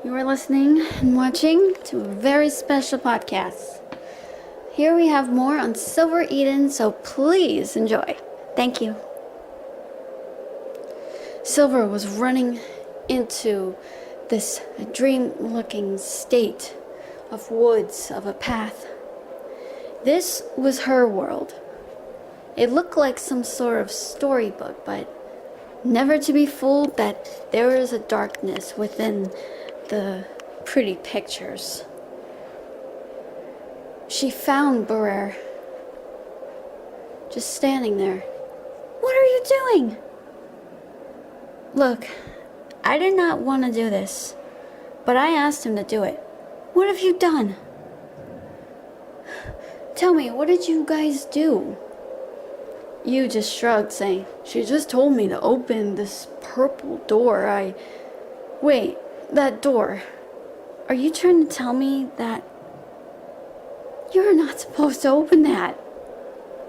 You are listening and watching to a very special podcast. Here we have more on Sylver Eden, so please enjoy. Thank you. Sylver was running into this dream-looking state of woods, of a path. This was her world. It looked like some sort of storybook, but never to be fooled that there is a darkness within the pretty pictures. She found Barrere just standing there. What are you doing? Look, I did not want to do this, but I asked him to do it. What have you done? Tell me, what did you guys do? You just shrugged, saying, she just told me to open this purple door. Wait, that door. Are you trying to tell me that you're not supposed to open that?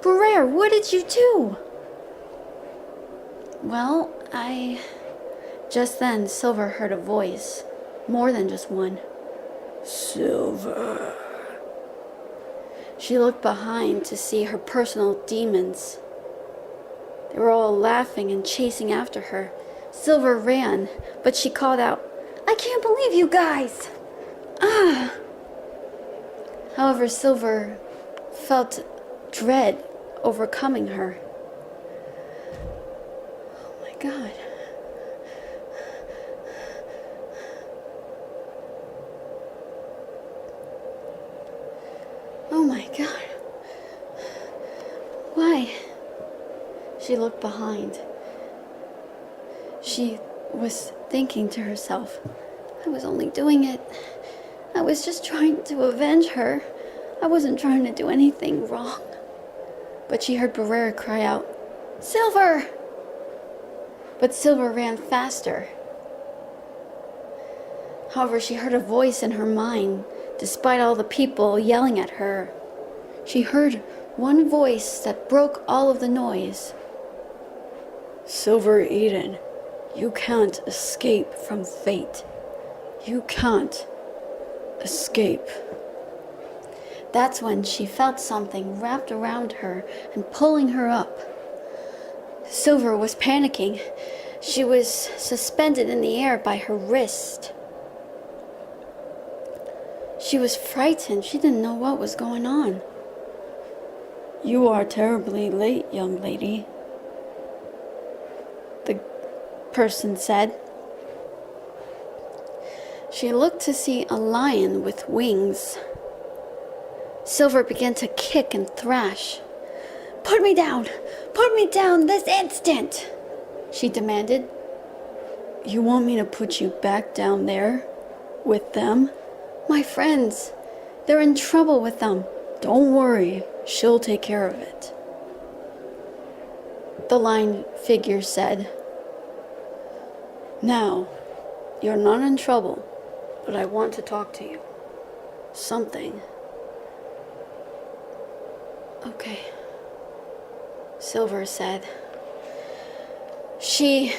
Barrere, what did you do? Well, Just then, Sylver heard a voice. More than just one. Sylver. She looked behind to see her personal demons. They were all laughing and chasing after her. Sylver ran, but she called out, I can't believe you guys! Ah! However, Sylver felt dread overcoming her. Oh my God. Oh my God. Why? She looked behind. She was thinking to herself, I was only doing it. I was just trying to avenge her. I wasn't trying to do anything wrong. But she heard Barrere cry out, Sylver! But Sylver ran faster. However, she heard a voice in her mind, despite all the people yelling at her. She heard one voice that broke all of the noise. Sylver Eden, you can't escape from fate. You can't escape. That's when she felt something wrapped around her and pulling her up. Sylver was panicking. She was suspended in the air by her wrist. She was frightened. She didn't know what was going on. You are terribly late, young lady, the person said. She looked to see a lion with wings. Sylver began to kick and thrash. Put me down! Put me down this instant! She demanded. You want me to put you back down there with them? My friends, they're in trouble with them. Don't worry, she'll take care of it. The lion figure said, Now, you're not in trouble, but I want to talk to you. Something. Okay, Sylver said. She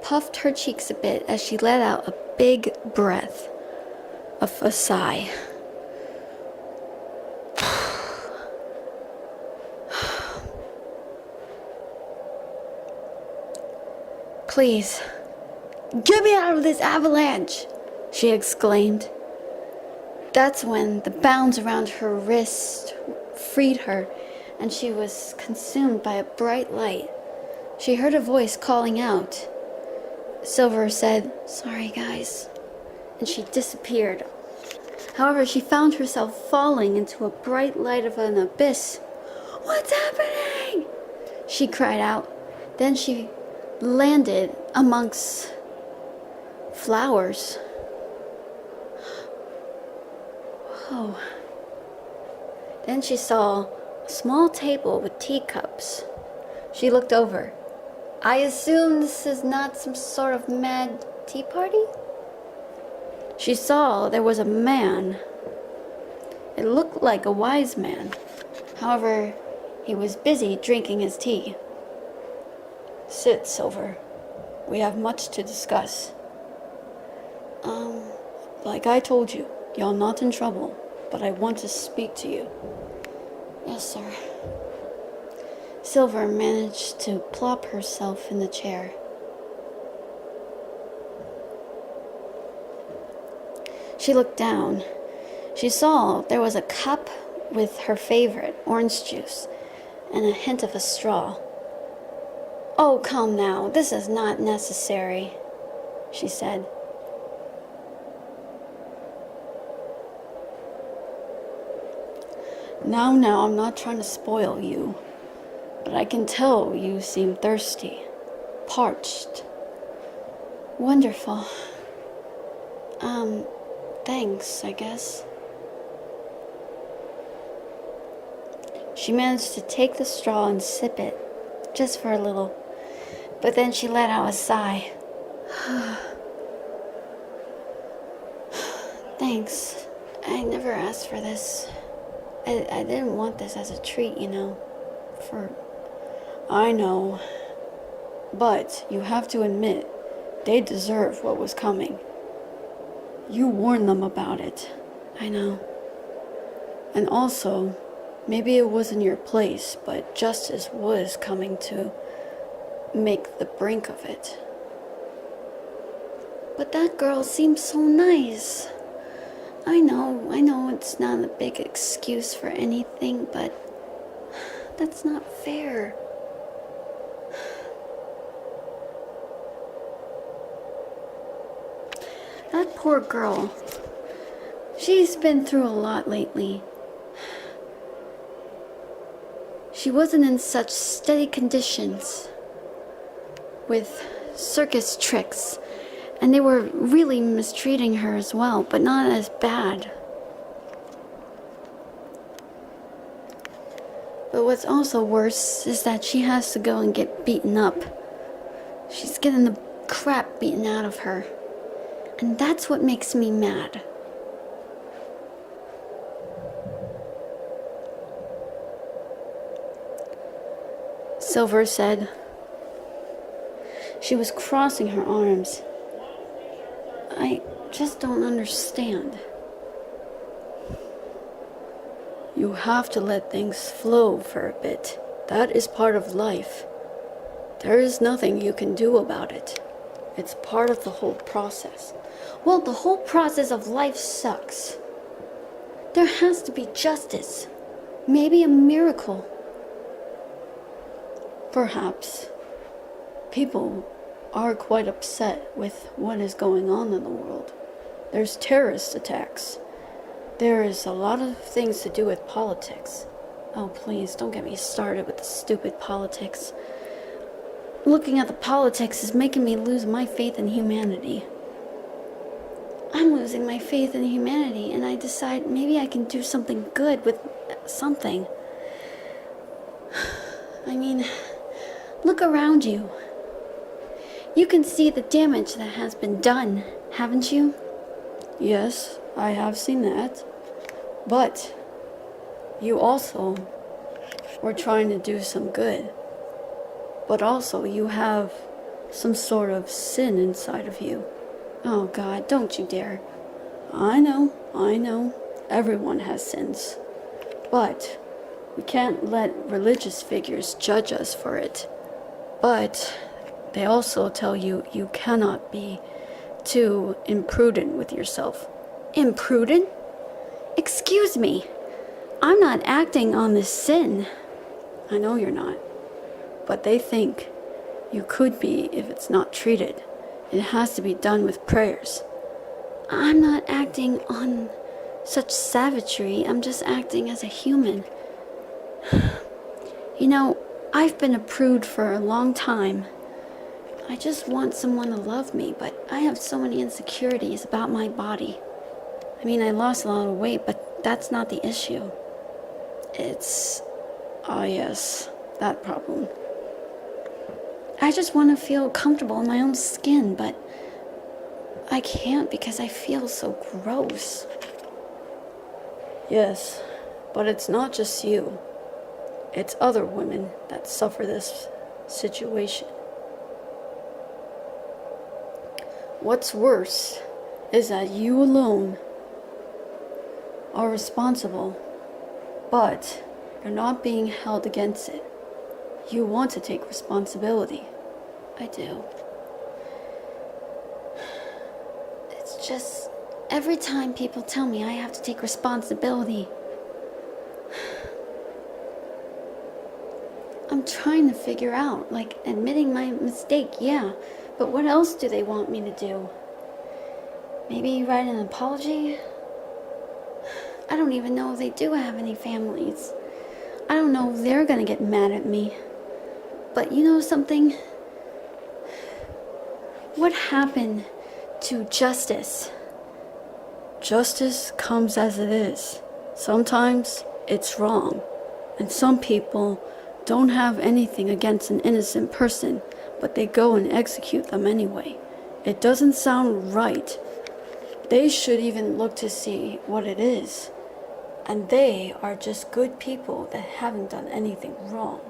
puffed her cheeks a bit as she let out a big breath of a sigh. Please, get me out of this avalanche, she exclaimed. That's when the bounds around her wrist freed her, and she was consumed by a bright light. She heard a voice calling out. Sylver said, Sorry, guys, and she disappeared. However, she found herself falling into a bright light of an abyss. What's happening? She cried out. Then she landed amongst flowers. Whoa. Then she saw a small table with teacups. She looked over. I assume this is not some sort of mad tea party? She saw there was a man. It looked like a wise man. However, he was busy drinking his tea. Sit, Sylver. We have much to discuss. Like I told you, you're not in trouble, but I want to speak to you. Yes, sir. Sylver managed to plop herself in the chair. She looked down. She saw there was a cup with her favorite orange juice and a hint of a straw. Oh, come now, this is not necessary, she said. Now, I'm not trying to spoil you, but I can tell you seem thirsty, parched. Wonderful. Thanks, I guess. She managed to take the straw and sip it, just for a little, but then she let out a sigh. Thanks. I never asked for this. I didn't want this as a treat, you know. I know. But you have to admit, they deserve what was coming. You warned them about it. I know. And also, maybe it wasn't your place, but justice was coming to make the brink of it. But that girl seems so nice. I know it's not a big excuse for anything, but that's not fair. That poor girl. She's been through a lot lately. She wasn't in such steady conditions with circus tricks, and they were really mistreating her as well, but not as bad. But what's also worse is that she has to go and get beaten up. She's getting the crap beaten out of her. And that's what makes me mad. Sylver said. She was crossing her arms. I just don't understand. You have to let things flow for a bit. That is part of life. There is nothing you can do about it. It's part of the whole process. Well, the whole process of life sucks. There has to be justice. Maybe a miracle. Perhaps. People are quite upset with what is going on in the world. There's terrorist attacks. There is a lot of things to do with politics. Oh, please, don't get me started with the stupid politics. Looking at the politics is making me lose my faith in humanity. I'm losing my faith in humanity, and I decide maybe I can do something good with something. I mean, look around you. You can see the damage that has been done, haven't you? Yes, I have seen that. But you also were trying to do some good. But also you have some sort of sin inside of you. Oh God, don't you dare. I know. Everyone has sins. But we can't let religious figures judge us for it. But they also tell you you cannot be too imprudent with yourself. Imprudent? Excuse me. I'm not acting on this sin. I know you're not. But they think you could be if it's not treated. It has to be done with prayers. I'm not acting on such savagery. I'm just acting as a human. You know, I've been a prude for a long time. I just want someone to love me, but I have so many insecurities about my body. I mean, I lost a lot of weight, but that's not the issue. It's... yes, that problem. I just want to feel comfortable in my own skin, but I can't because I feel so gross. Yes, but it's not just you. It's other women that suffer this situation. What's worse is that you alone are responsible, but you're not being held against it. You want to take responsibility. I do. It's just, every time people tell me I have to take responsibility, I'm trying to figure out, like, admitting my mistake, yeah, but what else do they want me to do? Maybe write an apology? I don't even know if they do have any families. I don't know if they're gonna get mad at me. But you know something? What happened to justice? Justice comes as it is. Sometimes it's wrong. And some people don't have anything against an innocent person, but they go and execute them anyway. It doesn't sound right. They should even look to see what it is. And they are just good people that haven't done anything wrong.